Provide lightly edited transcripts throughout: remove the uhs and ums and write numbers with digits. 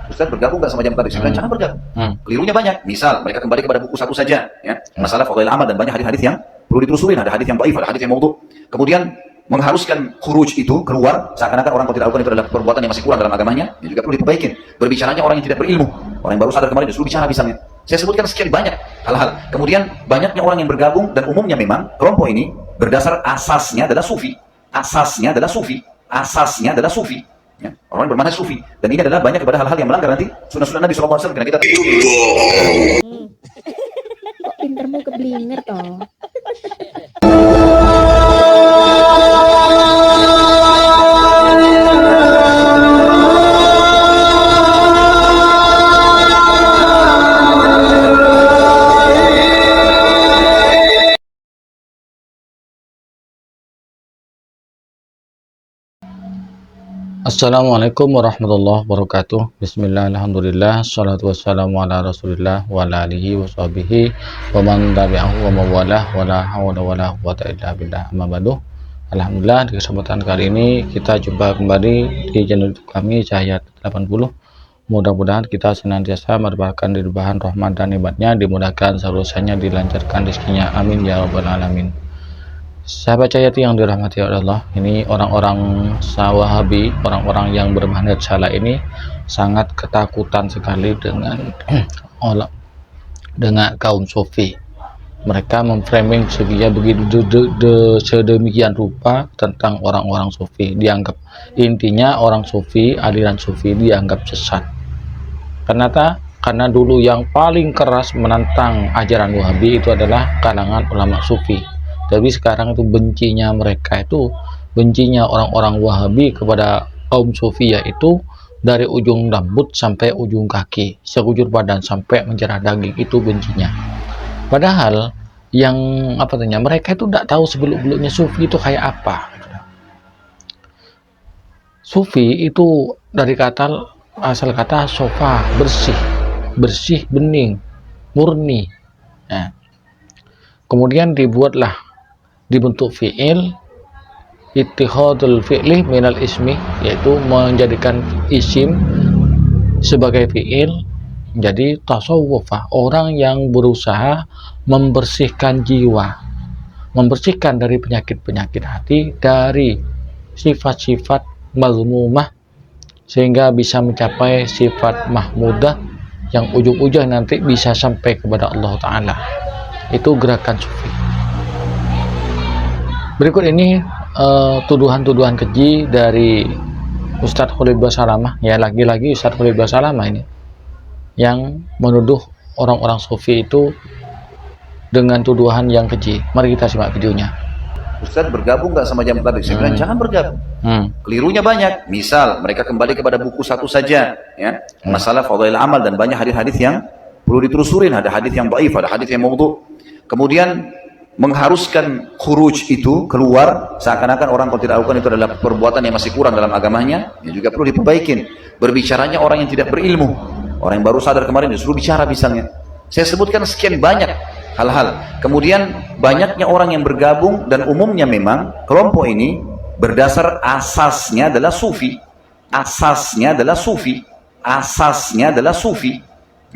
Ustaz bergabung nggak sama jam tabligh? Saya bilang jangan bergabung. Kelirunya banyak. Misal mereka kembali kepada buku satu saja, ya. Masalah fadhail amal dan banyak hadis-hadis yang perlu ditelusurin, ada hadis yang dhaif, ada hadis yang maudhu. Kemudian mengharuskan khuruj itu keluar seakan-akan orang kalau tidak lakukan itu adalah perbuatan yang masih kurang dalam agamanya, ya juga perlu diperbaikin. Berbicaranya orang yang tidak berilmu, orang yang baru sadar kemarin disuruh bicara misalnya. Saya sebutkan sekian banyak hal-hal. Kemudian banyaknya orang yang bergabung dan umumnya memang kelompok ini berdasar asasnya adalah sufi. Asasnya adalah sufi. Asasnya adalah sufi. Ya, orang yang bermanhaj sufi. Dan ini adalah banyak kepada hal-hal yang melanggar nanti sunnah-sunnah Nabi SAW. Karena kita kok pintermu keblinger toh. Assalamualaikum warahmatullahi wabarakatuh. Bismillah, alhamdulillah, salatu wassalamu ala rasulillah wa ala alihi wa sahbihi wa man tabi'ahu wa mawalah wa la hawla wa la quwwata illa billah, amma ba'du. Alhamdulillah, di kesempatan kali ini kita jumpa kembali di channel YouTube kami Cahaya 80. Mudah-mudahan kita senantiasa mendapatkan limpahan rahmat dan nikmatnya, dimudahkan urusannya, dilancarkan rezekinya, amin ya rabbal alamin. Sahabat Cahayati yang dirahmati Allah, ini orang-orang Wahabi, orang-orang yang bermanhaj salah ini sangat ketakutan sekali dengan kaum sufi. Mereka memframing sedemikian rupa tentang orang-orang sufi. Dianggap intinya orang sufi, aliran sufi dianggap sesat. Karena dulu yang paling keras menantang ajaran Wahabi itu adalah kalangan ulama sufi. Tapi sekarang itu bencinya orang-orang Wahabi kepada kaum sufi, yaitu dari ujung rambut sampai ujung kaki, sekujur badan sampai menjerah daging, itu bencinya. Padahal yang mereka itu tidak tahu sebelum-belumnya sufi itu kayak apa. Sufi itu dari asal kata sofa, bersih, bening, murni. Nah, kemudian dibentuk fi'il, ittihadul fi'li minal ismi, yaitu menjadikan isim sebagai fi'il. Jadi tasawufah, orang yang berusaha membersihkan jiwa, membersihkan dari penyakit-penyakit hati, dari sifat-sifat mazmumah, sehingga bisa mencapai sifat mahmudah yang ujung-ujung nanti bisa sampai kepada Allah Ta'ala. Itu gerakan sufi. Berikut ini tuduhan-tuduhan keji dari Ustadz Khalid Basalamah, ya, lagi-lagi Ustadz Khalid Basalamah ini yang menuduh orang-orang sufi itu dengan tuduhan yang keji. Mari kita simak videonya. Ustaz bergabung nggak sama jam tabligh? Saya bilang jangan bergabung. Kelirunya banyak. Misal mereka kembali kepada buku satu saja, ya. Masalah fadhail amal dan banyak hadis-hadis yang perlu ditelusurin, ada hadis yang dhaif, ada hadis yang maudhu. Kemudian mengharuskan khuruj itu keluar seakan-akan orang kalau tidak lakukan itu adalah perbuatan yang masih kurang dalam agamanya, ya juga perlu diperbaikin. Berbicaranya orang yang tidak berilmu, orang yang baru sadar kemarin disuruh bicara misalnya. Saya sebutkan sekian banyak hal-hal. Kemudian banyaknya orang yang bergabung dan umumnya memang kelompok ini berdasar asasnya adalah sufi. Asasnya adalah sufi. Asasnya adalah sufi.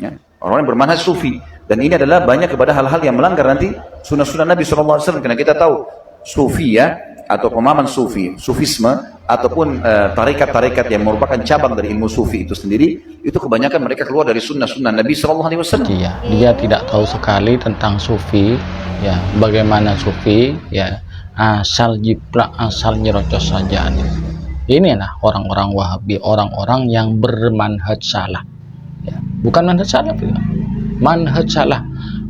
Ya, orang yang bermanhaj sufi. Dan ini adalah banyak kepada hal-hal yang melanggar nanti sunnah-sunnah Nabi SAW. Karena kita tahu sufi, ya, atau pemahaman sufi, sufisme, ataupun tarekat-tarekat yang merupakan cabang dari ilmu sufi itu sendiri, itu kebanyakan mereka keluar dari sunnah-sunnah Nabi SAW. Dia tidak tahu sekali tentang sufi, ya, bagaimana sufi, ya, asal jiplak, asal nyerocos saja. Inilah orang-orang Wahabi, orang-orang yang bermanhaj salah, ya. Bukan manhaj salaf, ya. Manhaj salah,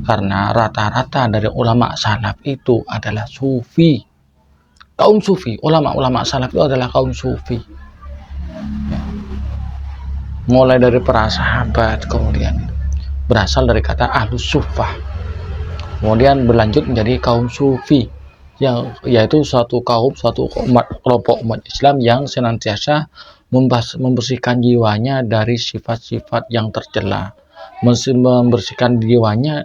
karena rata-rata dari ulama salaf itu adalah sufi, kaum sufi. Ulama-ulama salaf itu adalah kaum sufi, ya. Mulai dari para sahabat, kemudian berasal dari kata ahlus sufah, kemudian berlanjut menjadi kaum sufi, yang yaitu suatu kelompok umat Islam yang senantiasa membersihkan jiwanya dari sifat-sifat yang tercela, membersihkan jiwanya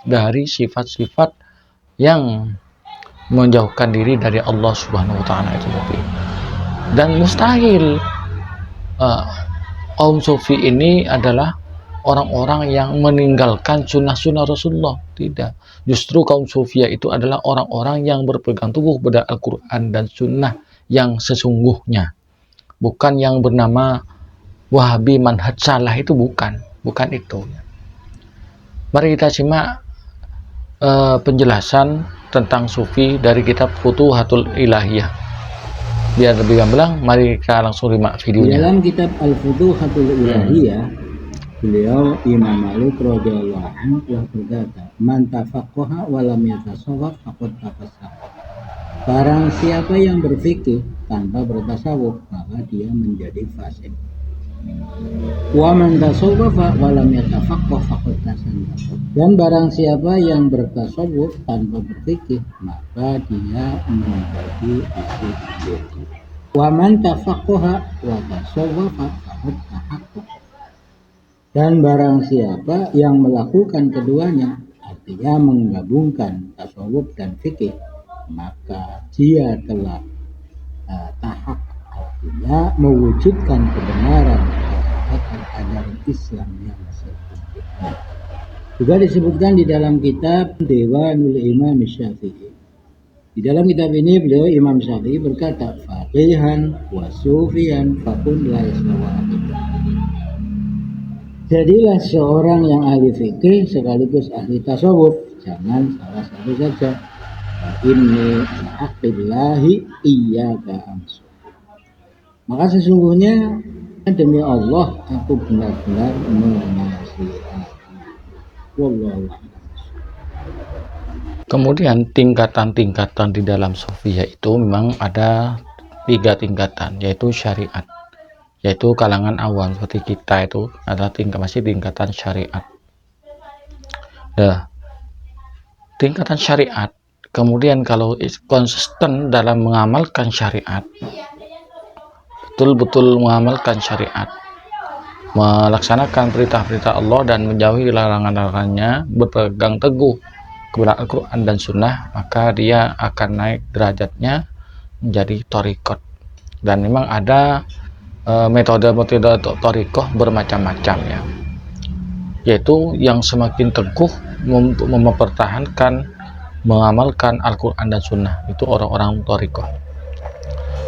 dari sifat-sifat yang menjauhkan diri dari Allah Subhanahu wa Ta'ala itu. Dan mustahil kaum sufi ini adalah orang-orang yang meninggalkan sunnah-sunnah Rasulullah. Tidak, justru kaum sufi itu adalah orang-orang yang berpegang teguh pada Al-Quran dan sunnah yang sesungguhnya, bukan yang bernama Wahabi manhaj salah. Itu bukan itu. Mari kita simak penjelasan tentang sufi dari kitab Futuhatul Ilahiyah. Biar lebih gamblang, mari kita langsung simak videonya. Dalam kitab Al-Futuhatul Ilahiyah, beliau Imam Malik radhiyallahu anhu telah berkata, "Man tafaqqaha wa lam yatasawwaf faqad tafassaq." Barang siapa yang berfikih tanpa bertasawuf, maka dia menjadi fasik. Wa man tasawwafa wa lam yatafaqqah faqad tasannafa. Dan barang siapa yang bertasawuf tanpa berfikih, maka dia menjadi fasik. Wa man tafaqqaha wa tasawwafa faqad tahaqqaq. Dan barang siapa yang melakukan keduanya, artinya menggabungkan tasawuf dan fikih, maka dia telah tahaq, artinya mewujudkan kebenaran ajaran Islam yang sempurna. Juga disebutkan di dalam kitab Dewanul Imam Syafi'i. Di dalam kitab ini beliau Imam Syafi'i berkata, faqihan wa sufiyan fakun la yastawa. Jadilah seorang yang ahli fikih sekaligus ahli tasawuf, jangan salah satu saja. Inni ma'aqillahi iyyaka amsu. Maka sesungguhnya demi Allah aku benar-benar menasihati. Wallahu a'lam. Kemudian tingkatan-tingkatan di dalam sufiyah itu memang ada 3 tingkatan, yaitu syariat, yaitu kalangan awam seperti kita itu adalah masih tingkatan syariat. Nah, tingkatan syariat, kemudian kalau konsisten dalam mengamalkan syariat, betul-betul mengamalkan syariat, melaksanakan perintah-perintah Allah dan menjauhi larangan-larangannya, berpegang teguh kepada Al-Quran dan Sunnah, maka dia akan naik derajatnya menjadi thariqat. Dan memang ada metode thariqah bermacam-macam ya, yaitu yang semakin teguh mempertahankan mengamalkan Al-Quran dan Sunnah, itu orang-orang thariqah.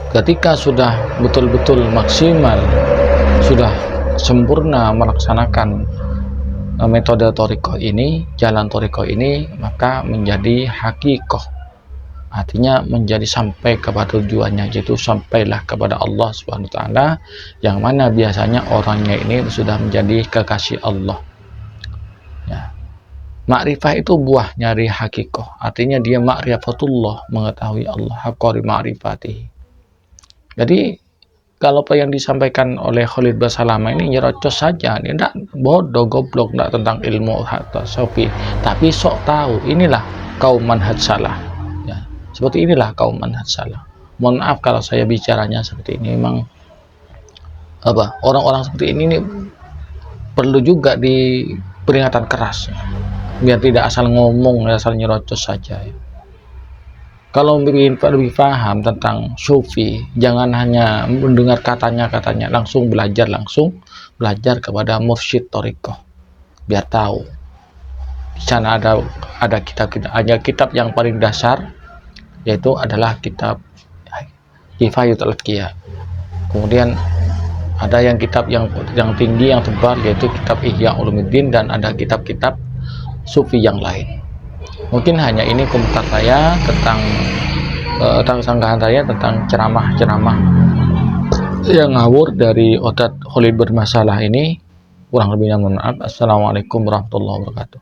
Ketika sudah betul-betul maksimal, sudah sempurna melaksanakan metode thariqah ini, jalan thariqah ini, maka menjadi hakikoh, artinya menjadi sampai kepada tujuannya, yaitu sampailah kepada Allah Subhanahu wa taala, yang mana biasanya orangnya ini sudah menjadi kekasih Allah ya. Ma'rifah itu buah nyari hakikoh, artinya dia ma'rifatullah, mengetahui Allah, haqqari ma'rifatihi. Jadi kalau apa yang disampaikan oleh Khalid Basalamah ini nyerocos saja, ini enggak bodoh, goblok, enggak tentang ilmu tasawuf, tapi sok tahu. Inilah kaum manhaj salah ya. Seperti inilah kaum manhaj salah. Mohon maaf kalau saya bicaranya seperti ini, memang orang-orang seperti ini perlu juga di peringatan keras ya, biar tidak asal ngomong, asal nyerocos saja ya. Kalau lebih paham tentang sufi, jangan hanya mendengar katanya, langsung belajar kepada mursyid thariqah, biar tahu. Di sana ada kitab yang paling dasar, yaitu adalah kitab Kifayatul Atqiyah. Kemudian ada yang kitab yang tinggi, yang tebal, yaitu kitab Ihya Ulumuddin, dan ada kitab-kitab sufi yang lain. Mungkin hanya ini komentar saya tentang sanggahan saya tentang ceramah-ceramah yang ngawur dari Ustadz Khalid bermasalah ini. Kurang lebihnya mohon maaf. Assalamualaikum warahmatullahi wabarakatuh.